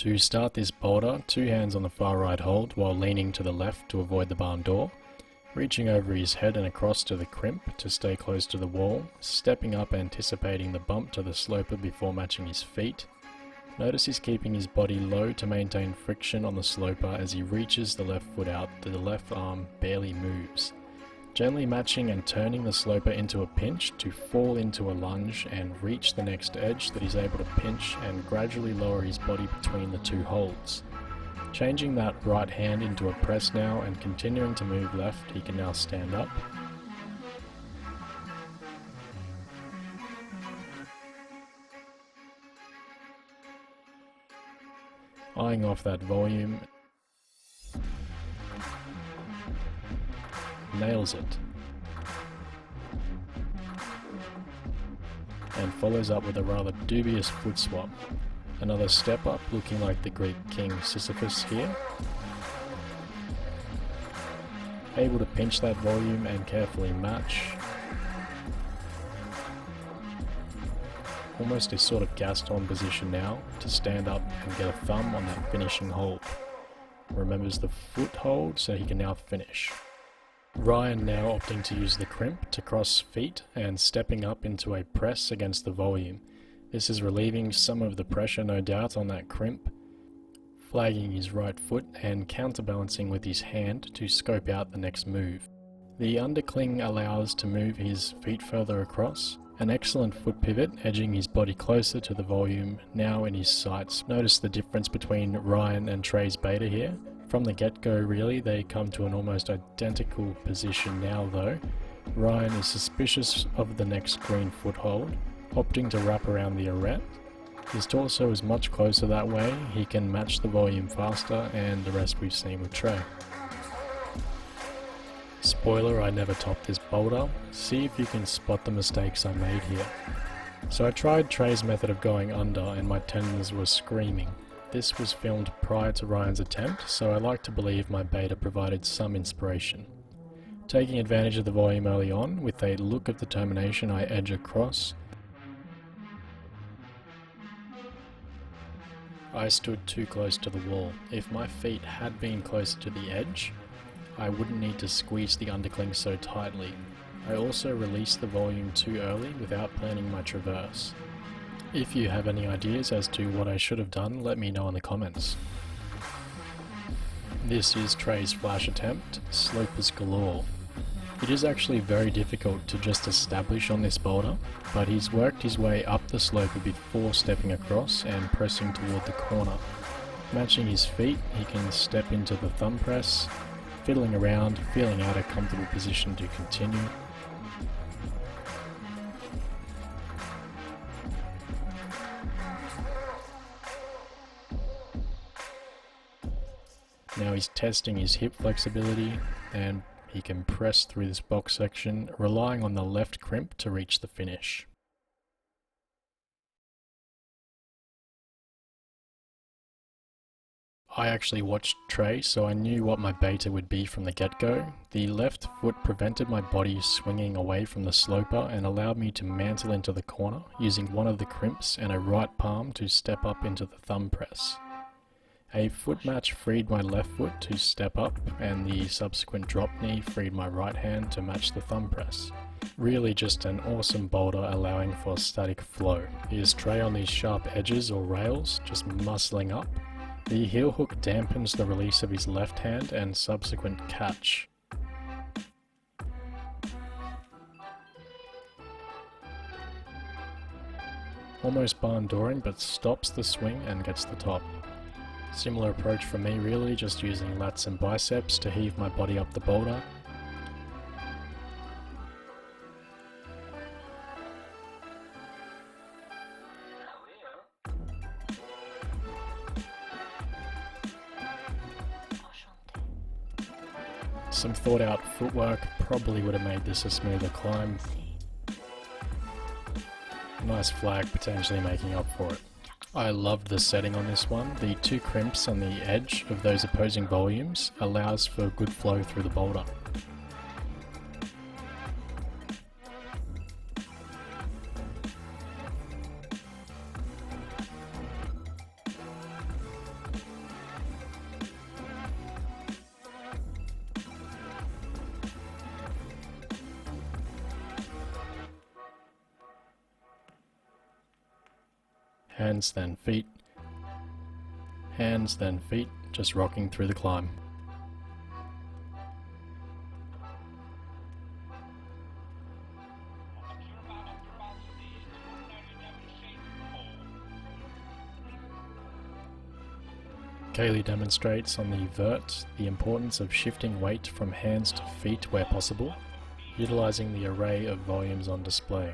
To start this boulder, 2 hands on the far right hold while leaning to the left to avoid the barn door, reaching over his head and across to the crimp to stay close to the wall, stepping up anticipating the bump to the sloper before matching his feet. Notice he's keeping his body low to maintain friction on the sloper as he reaches the left foot out, the left arm barely moves. Gently matching and turning the sloper into a pinch to fall into a lunge and reach the next edge that he's able to pinch and gradually lower his body between the 2 holds. Changing that right hand into a press now and continuing to move left, he can now stand up. Eyeing off that volume. Nails it. And follows up with a rather dubious foot swap. Another step up, looking like the Greek king Sisyphus here. Able to pinch that volume and carefully match. Almost a sort of Gaston position now to stand up and get a thumb on that finishing hold. Remembers the foot hold so he can now finish. Ryan now opting to use the crimp to cross feet and stepping up into a press against the volume. This is relieving some of the pressure, no doubt, on that crimp, flagging his right foot and counterbalancing with his hand to scope out the next move. The undercling allows to move his feet further across. An excellent foot pivot, edging his body closer to the volume, now in his sights. Notice the difference between Ryan and Trey's beta here. From the get-go really, they come to an almost identical position now though. Ryan is suspicious of the next green foothold, opting to wrap around the arete. His torso is much closer that way, he can match the volume faster, and the rest we've seen with Trey. Spoiler, I never topped this boulder. See if you can spot the mistakes I made here. So I tried Trey's method of going under and my tendons were screaming. This was filmed prior to Ryan's attempt, so I like to believe my beta provided some inspiration. Taking advantage of the volume early on, with a look of determination I edge across. I stood too close to the wall. If my feet had been closer to the edge, I wouldn't need to squeeze the undercling so tightly. I also released the volume too early without planning my traverse. If you have any ideas as to what I should have done, let me know in the comments. This is Trey's flash attempt, slopers galore. It is actually very difficult to just establish on this boulder, but he's worked his way up the sloper before stepping across and pressing toward the corner. Matching his feet, he can step into the thumb press, fiddling around, feeling out a comfortable position to continue. Now he's testing his hip flexibility and he can press through this box section, relying on the left crimp to reach the finish. I actually watched Trey, so I knew what my beta would be from the get-go. The left foot prevented my body swinging away from the sloper and allowed me to mantle into the corner, using one of the crimps and a right palm to step up into the thumb press. A foot match freed my left foot to step up, and the subsequent drop knee freed my right hand to match the thumb press. Really just an awesome boulder allowing for static flow. Here's Trey on these sharp edges or rails, just muscling up. The heel hook dampens the release of his left hand and subsequent catch. Almost barn dooring, but stops the swing and gets the top. Similar approach from me really, just using lats and biceps to heave my body up the boulder. Some thought out footwork probably would have made this a smoother climb. Nice flag potentially making up for it. I loved the setting on this one. The 2 crimps on the edge of those opposing volumes allows for good flow through the boulder. Hands then feet, hands then feet, just rocking through the climb. Kaylee demonstrates on the vert the importance of shifting weight from hands to feet where possible, utilizing the array of volumes on display.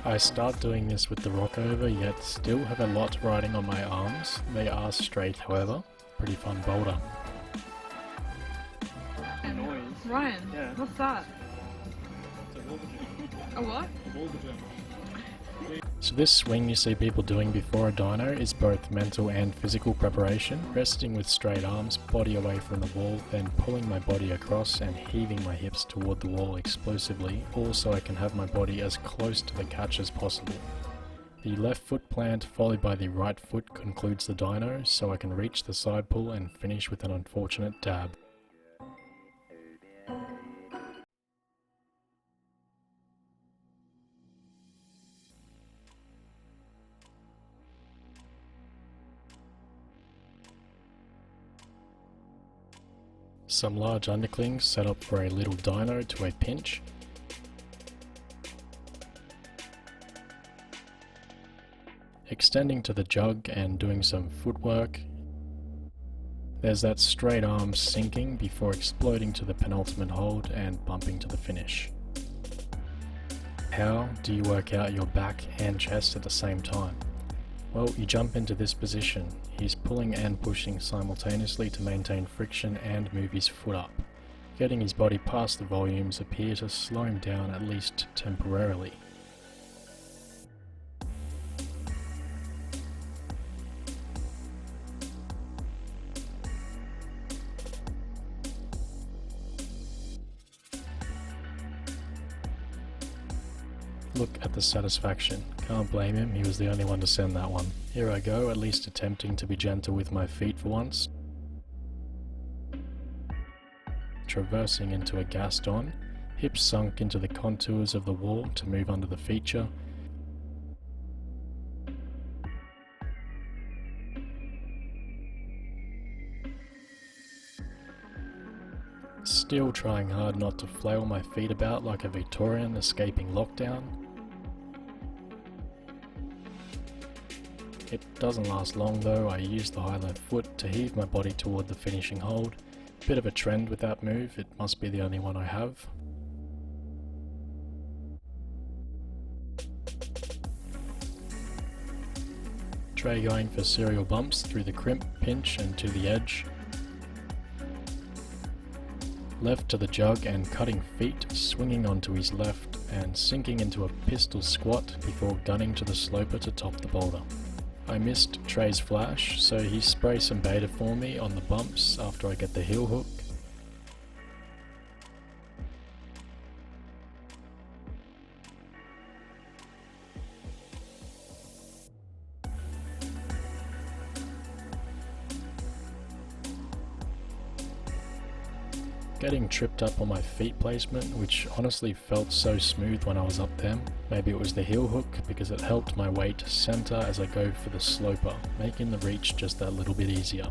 I start doing this with the rock over, yet still have a lot riding on my arms. They are straight, however. Pretty fun boulder. Noise. Ryan, Yeah. what's that? It's a boulder jump. A what? A boulder jump. So this swing you see people doing before a dyno is both mental and physical preparation, resting with straight arms, body away from the wall, then pulling my body across and heaving my hips toward the wall explosively, all so I can have my body as close to the catch as possible. The left foot plant followed by the right foot concludes the dyno, so I can reach the side pull and finish with an unfortunate dab. Some large underclings set up for a little dyno to a pinch. Extending to the jug and doing some footwork. There's that straight arm sinking before exploding to the penultimate hold and bumping to the finish. How do you work out your back and chest at the same time? Well, you jump into this position. He's pulling and pushing simultaneously to maintain friction and move his foot up. Getting his body past the volumes appear to slow him down at least temporarily. Look at the satisfaction. Can't blame him, he was the only one to send that one. Here I go, at least attempting to be gentle with my feet for once. Traversing into a Gaston, hips sunk into the contours of the wall to move under the feature. Still trying hard not to flail my feet about like a Victorian escaping lockdown. It doesn't last long though. I use the high left foot to heave my body toward the finishing hold. Bit of a trend with that move, it must be the only one I have. Tray going for serial bumps through the crimp, pinch and to the edge. Left to the jug and cutting feet, swinging onto his left and sinking into a pistol squat before gunning to the sloper to top the boulder. I missed Trey's flash, so he sprays some beta for me on the bumps after I get the heel hook. Getting tripped up on my feet placement, which honestly felt so smooth when I was up there. Maybe it was the heel hook because it helped my weight center as I go for the sloper, making the reach just that little bit easier.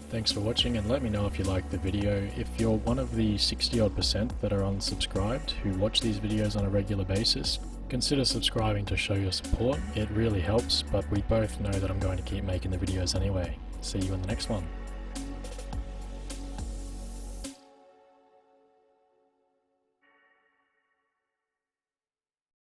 Thanks for watching and let me know if you liked the video. If you're one of the 60% that are unsubscribed who watch these videos on a regular basis, consider subscribing to show your support. It really helps, but we both know that I'm going to keep making the videos anyway. See you in the next one.